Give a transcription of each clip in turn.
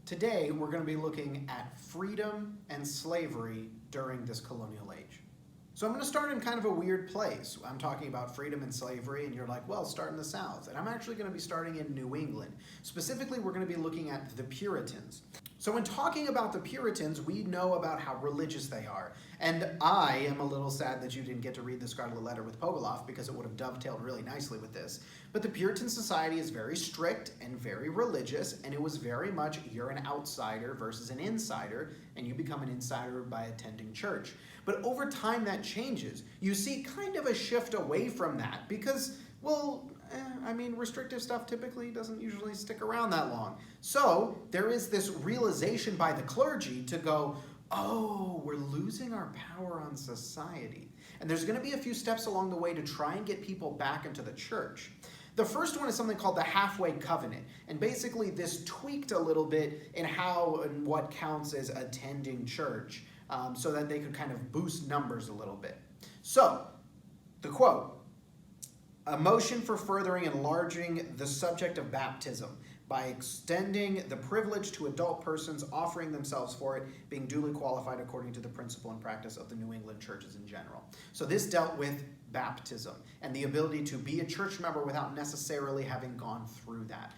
Today, we're going to be looking at freedom and slavery during this colonial age. So I'm going to start in kind of a weird place. I'm talking about freedom and slavery, and you're like, well, start in the South. And I'm actually going to be starting in New England. Specifically, we're going to be looking at the Puritans. So when talking about the Puritans, we know about how religious they are. And I am a little sad that you didn't get to read the Scarlet Letter with Pogoloff, because it would have dovetailed really nicely with this. But the Puritan society is very strict and very religious, and it was very much you're an outsider versus an insider, and you become an insider by attending church. But over time that changes. You see kind of a shift away from that because, well, restrictive stuff typically doesn't usually stick around that long. So there is this realization by the clergy to go, oh, we're losing our power on society. And there's going to be a few steps along the way to try and get people back into the church. The first one is something called the halfway covenant. And basically this tweaked a little bit in how and what counts as attending church so that they could kind of boost numbers a little bit. So, the quote, a motion for furthering and enlarging the subject of baptism by extending the privilege to adult persons offering themselves for it, being duly qualified according to the principle and practice of the New England churches in general. So this dealt with baptism and the ability to be a church member without necessarily having gone through that.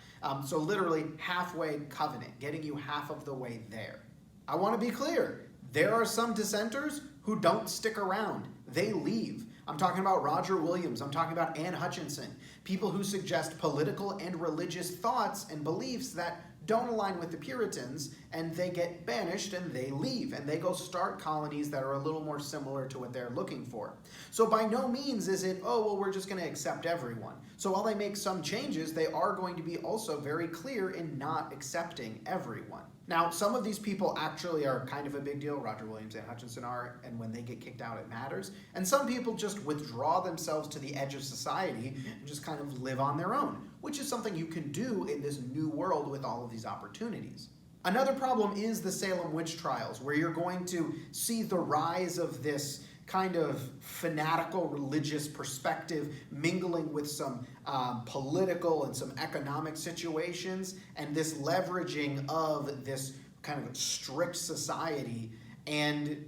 So literally halfway covenant, getting you half of the way there. I want to be clear. There are some dissenters who don't stick around. They leave. I'm talking about Roger Williams. I'm talking about Anne Hutchinson. People who suggest political and religious thoughts and beliefs that don't align with the Puritans, and they get banished and they leave and they go start colonies that are a little more similar to what they're looking for. So by no means is it, oh, well, we're just going to accept everyone. So while they make some changes, they are going to be also very clear in not accepting everyone. Now, some of these people actually are kind of a big deal. Roger Williams and Hutchinson are, and when they get kicked out, it matters. And some people just withdraw themselves to the edge of society and just kind of live on their own, which is something you can do in this new world with all of these opportunities. Another problem is the Salem witch trials, where you're going to see the rise of this kind of fanatical religious perspective mingling with some political and some economic situations, and this leveraging of this kind of strict society, and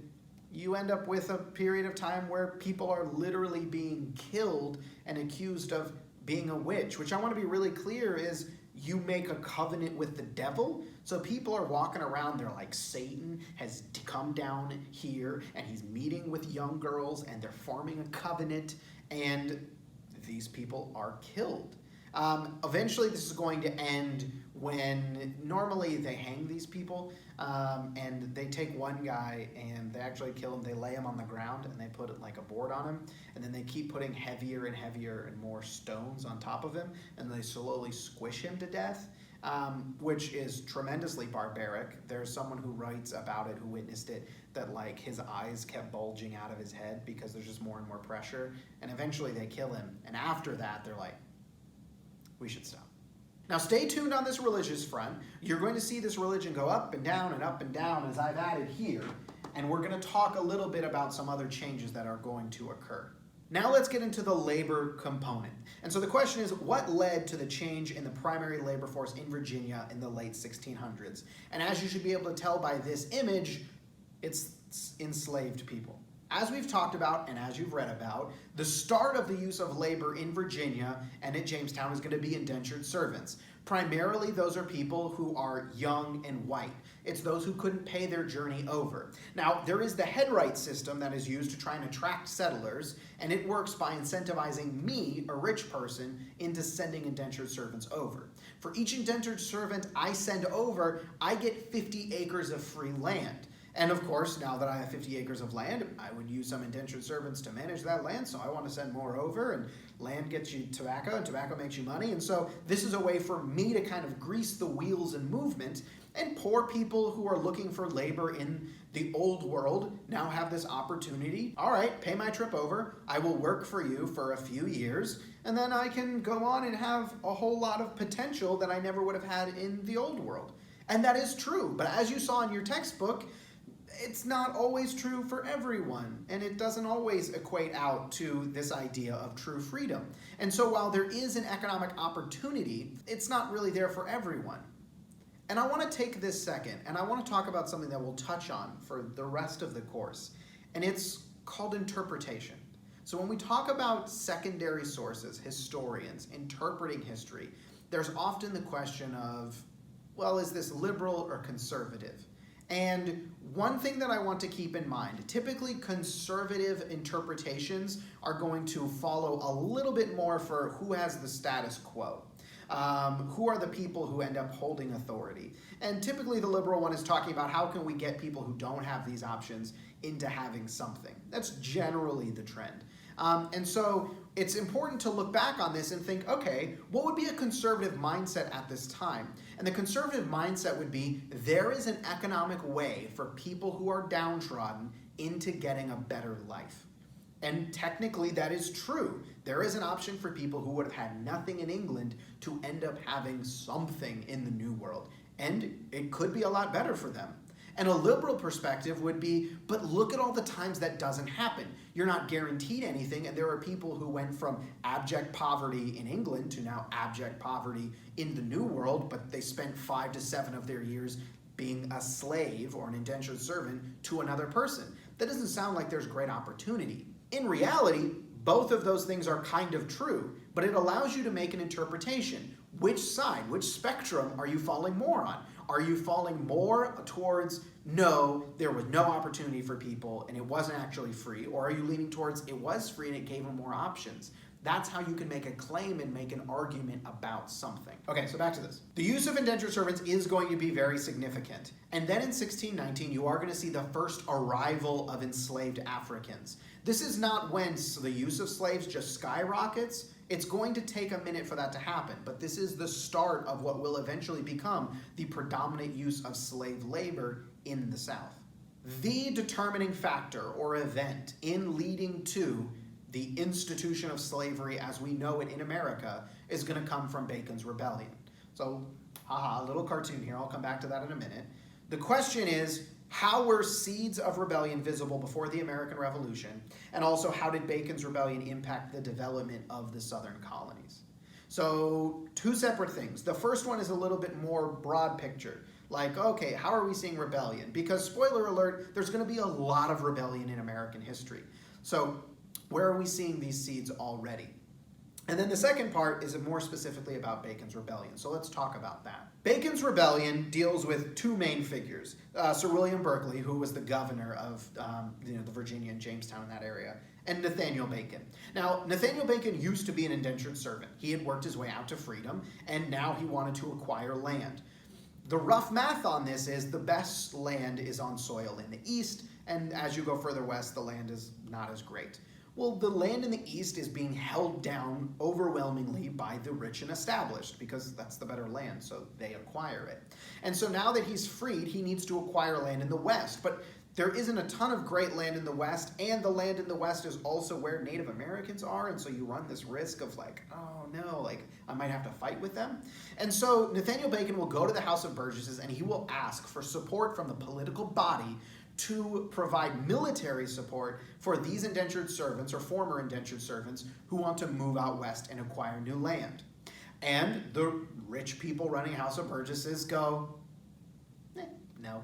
you end up with a period of time where people are literally being killed and accused of being a witch, which I want to be really clear is you make a covenant with the devil. So people are walking around, they're like, Satan has come down here and he's meeting with young girls and they're forming a covenant, and these people are killed. Eventually this is going to end when normally they hang these people and they take one guy and they actually kill him. They lay him on the ground and they put like a board on him, and then they keep putting heavier and heavier and more stones on top of him, and they slowly squish him to death, which is tremendously barbaric. There's someone who writes about it, who witnessed it, that like his eyes kept bulging out of his head because there's just more and more pressure, and eventually they kill him, and after that they're like, we should stop. Now stay tuned on this religious front. You're going to see this religion go up and down as I've added here, and we're going to talk a little bit about some other changes that are going to occur. Now let's get into the labor component. And so the question is, what led to the change in the primary labor force in Virginia in the late 1600s? And as you should be able to tell by this image, it's enslaved people. As we've talked about and as you've read about, the start of the use of labor in Virginia and at Jamestown is going to be indentured servants. Primarily, those are people who are young and white. It's those who couldn't pay their journey over. Now, there is the headright system that is used to try and attract settlers, and it works by incentivizing me, a rich person, into sending indentured servants over. For each indentured servant I send over, I get 50 acres of free land. And of course, now that I have 50 acres of land, I would use some indentured servants to manage that land, so I want to send more over, and land gets you tobacco, and tobacco makes you money, and so this is a way for me to kind of grease the wheels and movement, and poor people who are looking for labor in the old world now have this opportunity. All right, pay my trip over, I will work for you for a few years, and then I can go on and have a whole lot of potential that I never would have had in the old world. And that is true, but as you saw in your textbook, it's not always true for everyone, and it doesn't always equate out to this idea of true freedom. And so while there is an economic opportunity, it's not really there for everyone. And I want to take this second, and I want to talk about something that we'll touch on for the rest of the course, and it's called interpretation. So when we talk about secondary sources, historians, interpreting history, there's often the question of, well, is this liberal or conservative? And one thing that I want to keep in mind, typically conservative interpretations are going to follow a little bit more for who has the status quo. Who are the people who end up holding authority? And typically the liberal one is talking about how can we get people who don't have these options into having something. That's generally the trend. And so it's important to look back on this and think, okay, what would be a conservative mindset at this time? And the conservative mindset would be, there is an economic way for people who are downtrodden into getting a better life. And technically that is true. There is an option for people who would have had nothing in England to end up having something in the New World. And it could be a lot better for them. And a liberal perspective would be, but look at all the times that doesn't happen. You're not guaranteed anything, and there are people who went from abject poverty in England to now abject poverty in the New World, but they spent 5 to 7 of their years being a slave or an indentured servant to another person. That doesn't sound like there's great opportunity. In reality, both of those things are kind of true, but it allows you to make an interpretation. Which side, which spectrum are you falling more on? Are you falling more towards, no, there was no opportunity for people and it wasn't actually free? Or are you leaning towards, it was free and it gave them more options? That's how you can make a claim and make an argument about something. Okay, so back to this. The use of indentured servants is going to be very significant. And then in 1619, you are going to see the first arrival of enslaved Africans. This is not when the use of slaves just skyrockets. It's going to take a minute for that to happen, but this is the start of what will eventually become the predominant use of slave labor in the South. The determining factor or event in leading to the institution of slavery as we know it in America is going to come from Bacon's Rebellion. So, a little cartoon here. I'll come back to that in a minute. The question is, how were seeds of rebellion visible before the American Revolution? And also, how did Bacon's Rebellion impact the development of the Southern colonies? So, two separate things. The first one is a little bit more broad picture. Like, okay, how are we seeing rebellion? Because, spoiler alert, there's going to be a lot of rebellion in American history. So, where are we seeing these seeds already? And then the second part is more specifically about Bacon's Rebellion. So let's talk about that. Bacon's Rebellion deals with two main figures. Sir William Berkeley, who was the governor of the Virginia and Jamestown in that area, and Nathaniel Bacon. Now, Nathaniel Bacon used to be an indentured servant. He had worked his way out to freedom, and now he wanted to acquire land. The rough math on this is the best land is on soil in the east, and as you go further west, the land is not as great. Well, the land in the East is being held down overwhelmingly by the rich and established because that's the better land, so they acquire it. And so now that he's freed, he needs to acquire land in the West. But there isn't a ton of great land in the West, and the land in the West is also where Native Americans are, and so you run this risk of like, oh no, like I might have to fight with them. And so Nathaniel Bacon will go to the House of Burgesses and he will ask for support from the political body to provide military support for these indentured servants or former indentured servants who want to move out west and acquire new land. And the rich people running House of Burgesses go, no,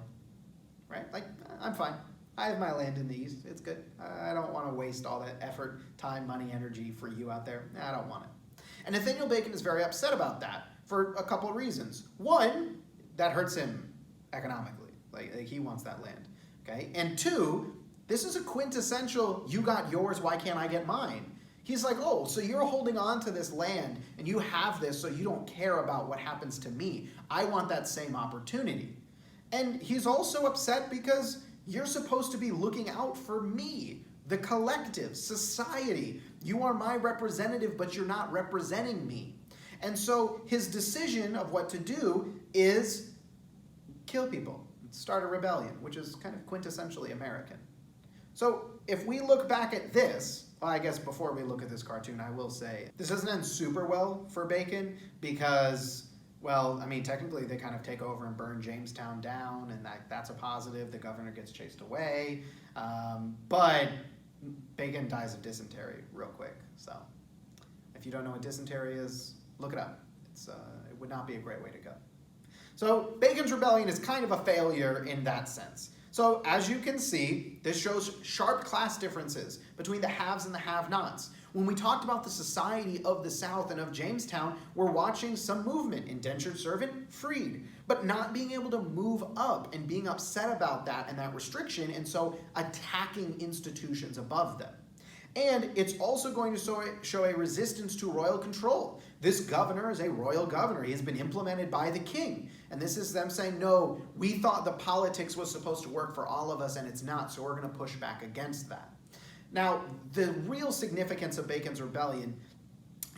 right? Like, I'm fine. I have my land in the east. It's good. I don't want to waste all that effort, time, money, energy for you out there. I don't want it. And Nathaniel Bacon is very upset about that for a couple of reasons. One, that hurts him economically. Like he wants that land. Okay? And two, this is a quintessential, you got yours, why can't I get mine? He's like, oh, so you're holding on to this land and you have this so you don't care about what happens to me. I want that same opportunity. And he's also upset because you're supposed to be looking out for me, the collective, society. You are my representative, but you're not representing me. And so his decision of what to do is kill people. Start a rebellion, which is kind of quintessentially American. So if we look back at this, well, I guess before we look at this cartoon, I will say this doesn't end super well for Bacon because, well, I mean, technically they kind of take over and burn Jamestown down, and that's a positive. The governor gets chased away, but Bacon dies of dysentery real quick. So if you don't know what dysentery is, look it up. It would not be a great way to go. So Bacon's Rebellion is kind of a failure in that sense. So as you can see, this shows sharp class differences between the haves and the have-nots. When we talked about the society of the South and of Jamestown, we're watching some movement, indentured servant, freed, but not being able to move up and being upset about that and that restriction, and so attacking institutions above them. And it's also going to show a resistance to royal control. This governor is a royal governor. He has been implemented by the king. And this is them saying, no, we thought the politics was supposed to work for all of us and it's not, so we're going to push back against that. Now, the real significance of Bacon's Rebellion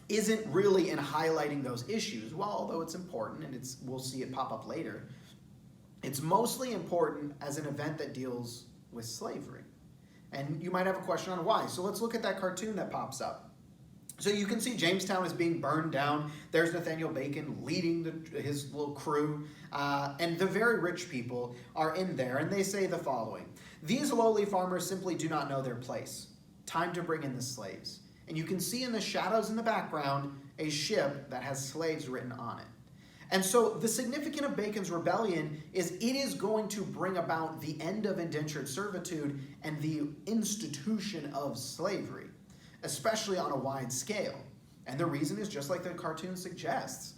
isn't really in highlighting those issues. Well, although it's important and we'll see it pop up later, it's mostly important as an event that deals with slavery. And you might have a question on why. So let's look at that cartoon that pops up. So you can see Jamestown is being burned down. There's Nathaniel Bacon leading his little crew. And the very rich people are in there. And they say the following: "These lowly farmers simply do not know their place. Time to bring in the slaves." And you can see in the shadows in the background a ship that has slaves written on it. And so the significance of Bacon's Rebellion is it is going to bring about the end of indentured servitude and the institution of slavery, especially on a wide scale. And the reason is just like the cartoon suggests.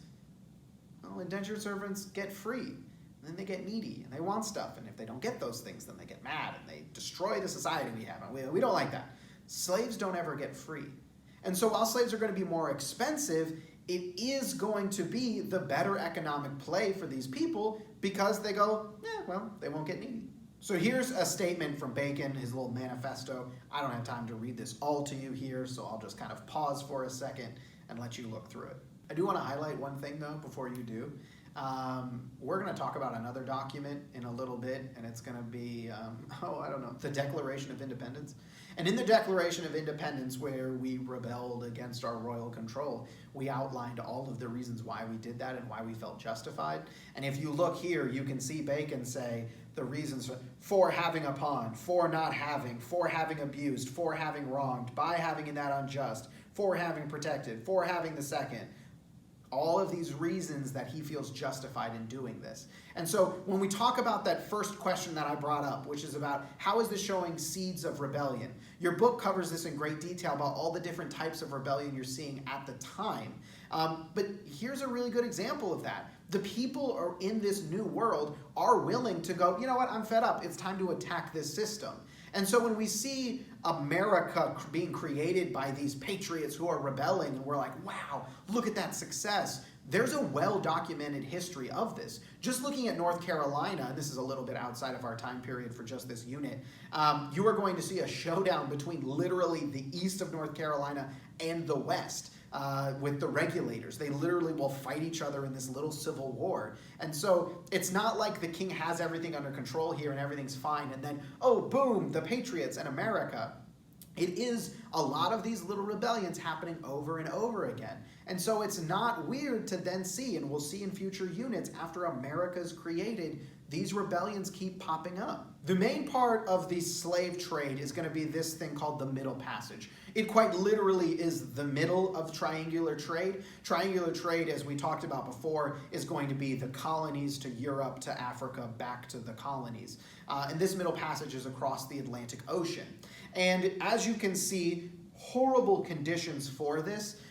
Well, indentured servants get free, and then they get needy, and they want stuff. And if they don't get those things, then they get mad, and they destroy the society we have. And we don't like that. Slaves don't ever get free. And so while slaves are going to be more expensive, it is going to be the better economic play for these people because they go, well, they won't get needy. So here's a statement from Bacon, his little manifesto. I don't have time to read this all to you here, so I'll just kind of pause for a second and let you look through it. I do want to highlight one thing, though, before you do. We're going to talk about another document in a little bit, and it's going to be, the Declaration of Independence. And in the Declaration of Independence, where we rebelled against our royal control, we outlined all of the reasons why we did that and why we felt justified. And if you look here, you can see Bacon say the reasons for having upon, for not having, for having abused, for having wronged, by having in that unjust, for having protected, for having the second. All of these reasons that he feels justified in doing this. And so when we talk about that first question that I brought up, which is about how is this showing seeds of rebellion? Your book covers this in great detail about all the different types of rebellion you're seeing at the time. But here's a really good example of that. The people are in this new world are willing to go, you know what, I'm fed up. It's time to attack this system. And so when we see America being created by these patriots who are rebelling, and we're like, wow, look at that success. There's a well-documented history of this. Just looking at North Carolina, and this is a little bit outside of our time period for just this unit, you are going to see a showdown between literally the east of North Carolina and the west. With the regulators. They literally will fight each other in this little civil war. And so it's not like the king has everything under control here and everything's fine and then, oh, boom, the patriots and America. It is a lot of these little rebellions happening over and over again. And so it's not weird to then see, and we'll see in future units, after America's created, these rebellions keep popping up. The main part of the slave trade is going to be this thing called the Middle Passage. It quite literally is the middle of triangular trade. Triangular trade, as we talked about before, is going to be the colonies to Europe, to Africa, back to the colonies. And this Middle Passage is across the Atlantic Ocean. And as you can see, horrible conditions for this.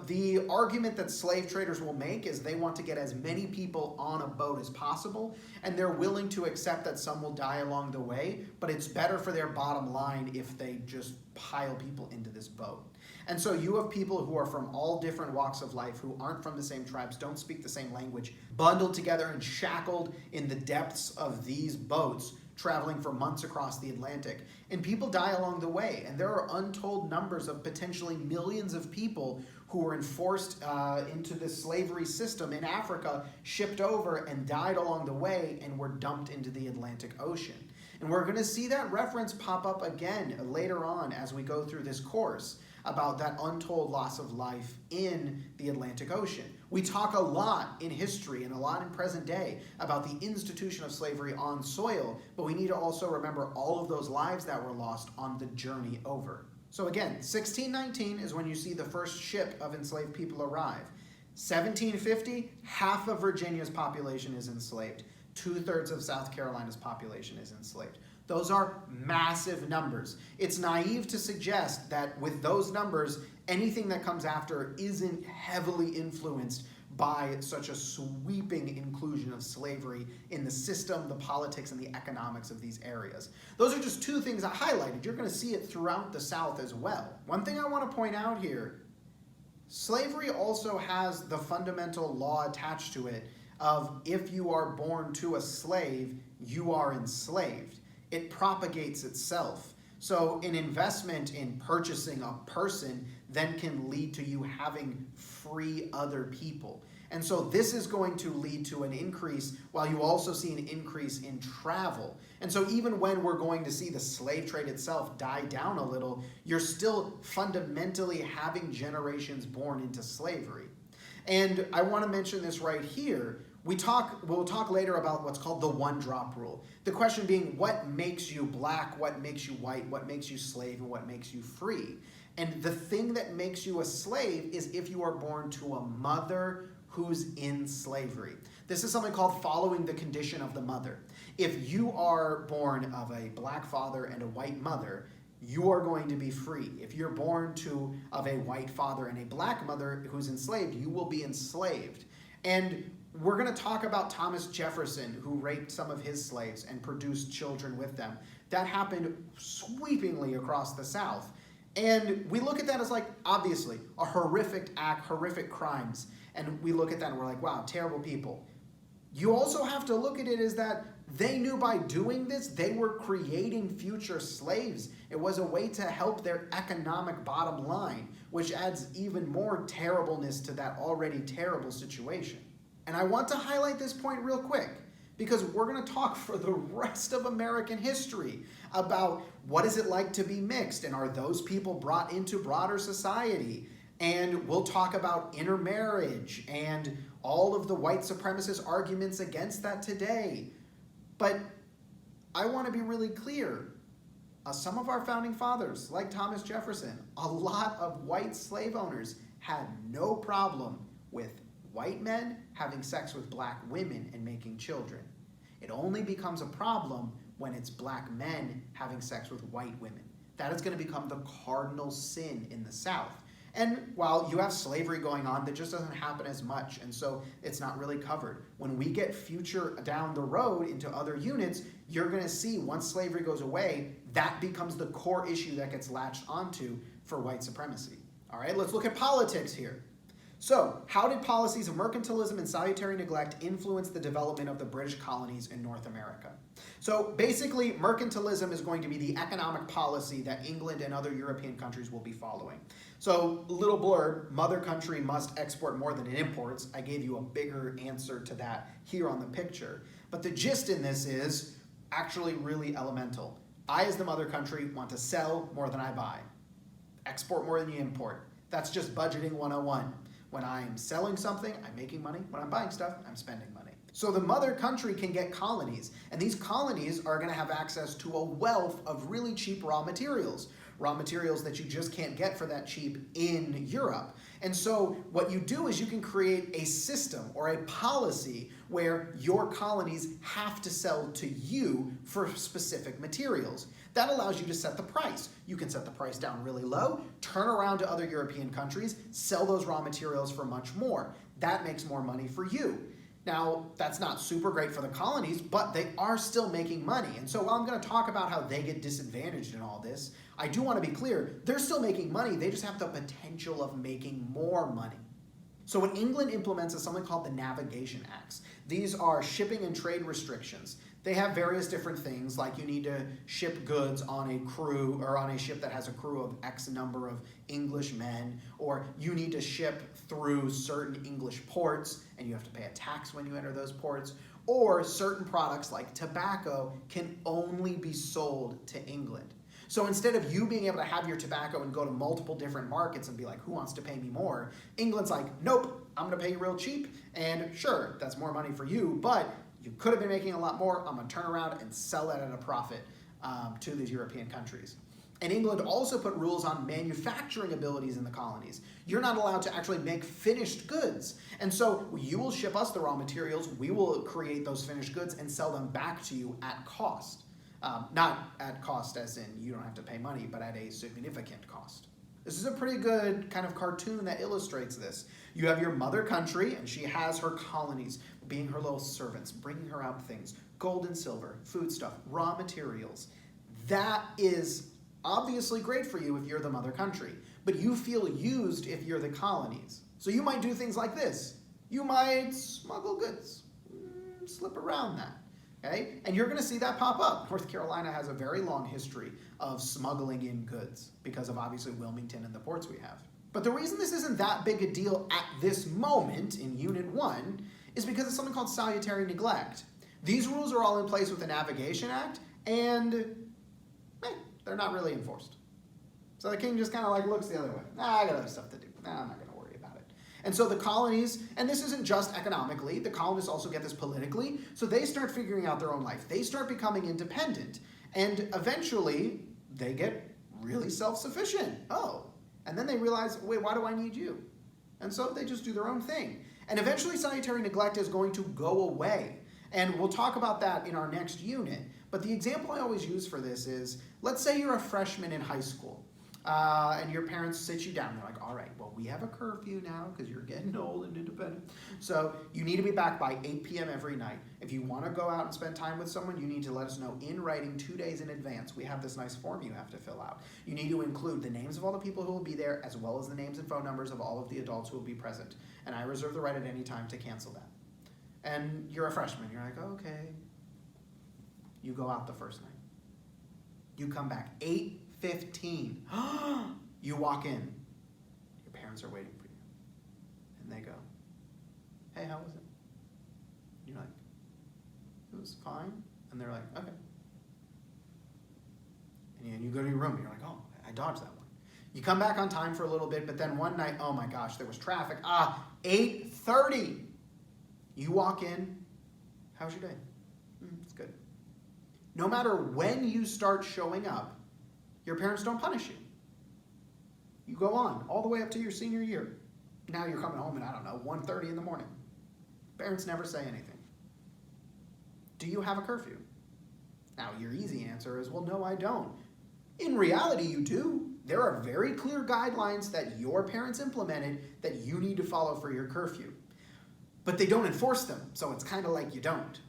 The argument that slave traders will make is they want to get as many people on a boat as possible, and they're willing to accept that some will die along the way, but it's better for their bottom line if they just pile people into this boat. And so you have people who are from all different walks of life, who aren't from the same tribes, don't speak the same language, bundled together and shackled in the depths of these boats, traveling for months across the Atlantic. And people die along the way. And there are untold numbers of potentially millions of people who were enforced into this slavery system in Africa, shipped over and died along the way and were dumped into the Atlantic Ocean. And we're going to see that reference pop up again later on as we go through this course about that untold loss of life in the Atlantic Ocean. We talk a lot in history and a lot in present day about the institution of slavery on soil, but we need to also remember all of those lives that were lost on the journey over. So again, 1619 is when you see the first ship of enslaved people arrive. 1750, half of Virginia's population is enslaved. 2/3 of South Carolina's population is enslaved. Those are massive numbers. It's naive to suggest that with those numbers, anything that comes after isn't heavily influenced by such a sweeping inclusion of slavery in the system, the politics, and the economics of these areas. Those are just two things I highlighted. You're going to see it throughout the South as well. One thing I want to point out here, slavery also has the fundamental law attached to it of if you are born to a slave, you are enslaved. It propagates itself. So an investment in purchasing a person then can lead to you having free other people. And so this is going to lead to an increase, while you also see an increase in travel. And so even when we're going to see the slave trade itself die down a little, you're still fundamentally having generations born into slavery. And I want to mention this right here. We'll talk later about what's called the one-drop rule. The question being, what makes you black, what makes you white, what makes you slave, and what makes you free? And the thing that makes you a slave is if you are born to a mother who's in slavery. This is something called following the condition of the mother. If you are born of a black father and a white mother, you are going to be free. If you're born of a white father and a black mother who's enslaved, you will be enslaved. And we're going to talk about Thomas Jefferson, who raped some of his slaves and produced children with them. That happened sweepingly across the South. And we look at that as, like, obviously a horrific act, horrific crimes. And we look at that and we're like, wow, terrible people. You also have to look at it as that they knew by doing this, they were creating future slaves. It was a way to help their economic bottom line, which adds even more terribleness to that already terrible situation. And I want to highlight this point real quick, because we're going to talk for the rest of American history about what is it like to be mixed, and are those people brought into broader society? And we'll talk about intermarriage and all of the white supremacist arguments against that today. But I want to be really clear. Some of our founding fathers, like Thomas Jefferson, a lot of white slave owners had no problem with white men having sex with black women and making children. It only becomes a problem when it's black men having sex with white women. That is going to become the cardinal sin in the South. And while you have slavery going on, that just doesn't happen as much, and so it's not really covered. When we get future down the road into other units, you're going to see once slavery goes away, that becomes the core issue that gets latched onto for white supremacy. All right, let's look at politics here. So, how did policies of mercantilism and salutary neglect influence the development of the British colonies in North America? So, basically, mercantilism is going to be the economic policy that England and other European countries will be following. So, little blurb, mother country must export more than it imports. I gave you a bigger answer to that here on the picture. But the gist in this is actually really elemental. I, as the mother country, want to sell more than I buy. Export more than you import. That's just budgeting 101. When I'm selling something, I'm making money. When I'm buying stuff, I'm spending money. So the mother country can get colonies, and these colonies are going to have access to a wealth of really cheap raw materials that you just can't get for that cheap in Europe. And so what you do is you can create a system or a policy where your colonies have to sell to you for specific materials. That allows you to set the price. You can set the price down really low, turn around to other European countries, sell those raw materials for much more. That makes more money for you. Now, that's not super great for the colonies, but they are still making money. And so while I'm going to talk about how they get disadvantaged in all this, I do want to be clear, they're still making money, they just have the potential of making more money. So what England implements is something called the Navigation Acts. These are shipping and trade restrictions. They have various different things, like you need to ship goods on a crew or on a ship that has a crew of X number of English men, or you need to ship through certain English ports and you have to pay a tax when you enter those ports, or certain products like tobacco can only be sold to England. So instead of you being able to have your tobacco and go to multiple different markets and be like, who wants to pay me more? England's like, nope, I'm going to pay you real cheap, and sure, that's more money for you, but you could have been making a lot more. I'm going to turn around and sell that at a profit to these European countries. And England also put rules on manufacturing abilities in the colonies. You're not allowed to actually make finished goods. And so you will ship us the raw materials, we will create those finished goods and sell them back to you at cost. Not at cost as in you don't have to pay money, but at a significant cost. This is a pretty good kind of cartoon that illustrates this. You have your mother country, and she has her colonies, being her little servants, bringing her out things, gold and silver, food stuff, raw materials. That is obviously great for you if you're the mother country, but you feel used if you're the colonies. So you might do things like this. You might smuggle goods, slip around that. Okay? And you're going to see that pop up. North Carolina has a very long history of smuggling in goods because of obviously Wilmington and the ports we have. But the reason this isn't that big a deal at this moment in Unit 1 is because of something called salutary neglect. These rules are all in place with the Navigation Act, and they're not really enforced. So the king just kind of like looks the other way. I got other stuff to do. I'm not going to worry about it. And so the colonies, and this isn't just economically, the colonists also get this politically, so they start figuring out their own life. They start becoming independent, and eventually they get really self-sufficient. And then they realize, wait, why do I need you? And so they just do their own thing. And eventually salutary neglect is going to go away. And we'll talk about that in our next unit. But the example I always use for this is, let's say you're a freshman in high school, and your parents sit you down. They're like, all right, well, we have a curfew now because you're getting old and independent. So you need to be back by 8 p.m. every night. If you want to go out and spend time with someone, you need to let us know in writing 2 days in advance. We have this nice form you have to fill out. You need to include the names of all the people who will be there, as well as the names and phone numbers of all of the adults who will be present. And I reserve the right at any time to cancel that. And you're a freshman. You're like, okay. You go out the first night. You come back 8:15. You walk in. Your parents are waiting for you. And they go, hey, how was it? You're like, it was fine. And they're like, okay. And you go to your room and you're like, oh, I dodged that one. You come back on time for a little bit, but then one night, oh my gosh, there was traffic. 8:30. You walk in. How's your day? It's good. No matter when you start showing up, your parents don't punish you. You go on all the way up to your senior year. Now you're coming home at, 1:30 in the morning. Parents never say anything. Do you have a curfew? Now, your easy answer is, well, no, I don't. In reality, you do. There are very clear guidelines that your parents implemented that you need to follow for your curfew. But they don't enforce them, so it's kind of like you don't.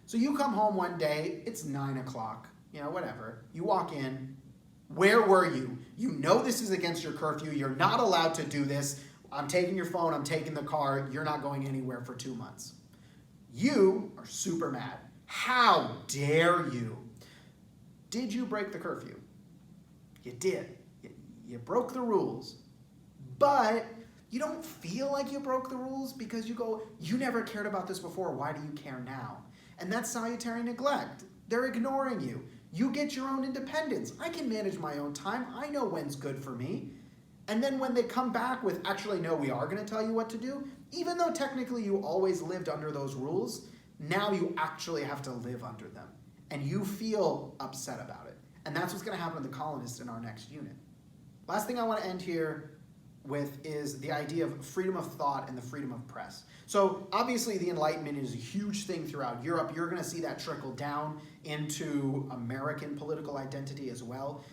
So you come home one day, it's 9 o'clock, whatever. You walk in. Where were you? You know this is against your curfew. You're not allowed to do this. I'm taking your phone. I'm taking the car. You're not going anywhere for 2 months. You are super mad. How dare you? Did you break the curfew? You did. You broke the rules. But you don't feel like you broke the rules because you go, you never cared about this before. Why do you care now? And that's salutary neglect. They're ignoring you. You get your own independence. I can manage my own time. I know when's good for me. And then when they come back with, actually, no, we are going to tell you what to do, even though technically you always lived under those rules, now you actually have to live under them. And you feel upset about it. And that's what's going to happen to the colonists in our next unit. Last thing I want to end here with is the idea of freedom of thought and the freedom of press. So obviously the Enlightenment is a huge thing throughout Europe. You're going to see that trickle down into American political identity as well.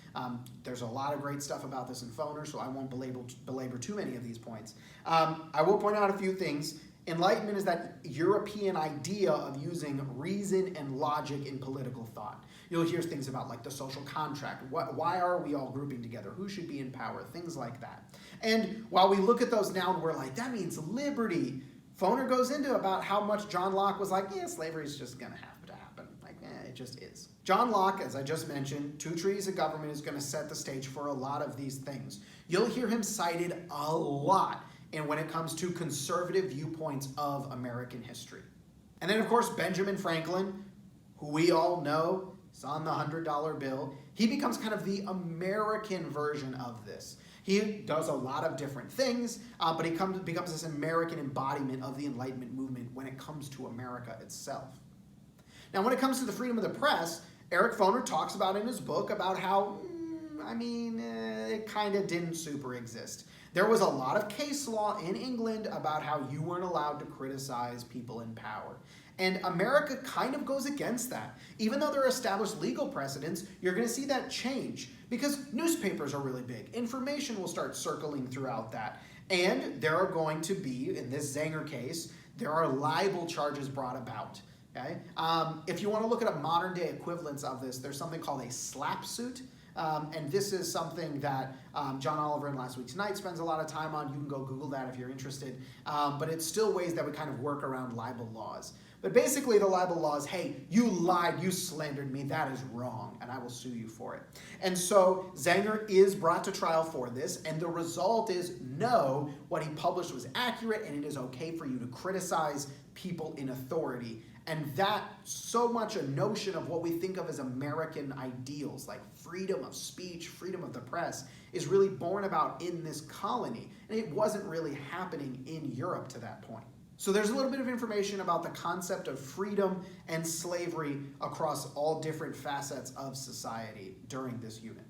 There's a lot of great stuff about this in Foner, so I won't belabor too many of these points. I will point out a few things. Enlightenment is that European idea of using reason and logic in political thought. You'll hear things about like the social contract. Why are we all grouping together? Who should be in power? Things like that. And while we look at those now and we're like, that means liberty, Foner goes into about how much John Locke was like, slavery is just going to have to happen. Like, it just is. John Locke, as I just mentioned, 2 Treaties of Government is going to set the stage for a lot of these things. You'll hear him cited a lot and when it comes to conservative viewpoints of American history. And then, of course, Benjamin Franklin, who we all know is on the $100 bill, he becomes kind of the American version of this. He does a lot of different things, but he becomes this American embodiment of the Enlightenment movement when it comes to America itself. Now, when it comes to the freedom of the press, Eric Foner talks about in his book about how I mean, it kind of didn't super exist. There was a lot of case law in England about how you weren't allowed to criticize people in power. And America kind of goes against that. Even though there are established legal precedents, you're going to see that change because newspapers are really big. Information will start circling throughout that. And there are going to be, in this Zenger case, there are libel charges brought about. Okay? If you want to look at a modern day equivalence of this, there's something called a slap suit. And this is something that John Oliver in Last Week's Night spends a lot of time on. You can go Google that if you're interested. But it's still ways that we kind of work around libel laws. But basically the libel law is, hey, you lied, you slandered me, that is wrong, and I will sue you for it. And so Zenger is brought to trial for this, and the result is no, what he published was accurate, and it is okay for you to criticize people in authority. And that, so much a notion of what we think of as American ideals, like freedom of speech, freedom of the press, is really born about in this colony. And it wasn't really happening in Europe to that point. So there's a little bit of information about the concept of freedom and slavery across all different facets of society during this unit.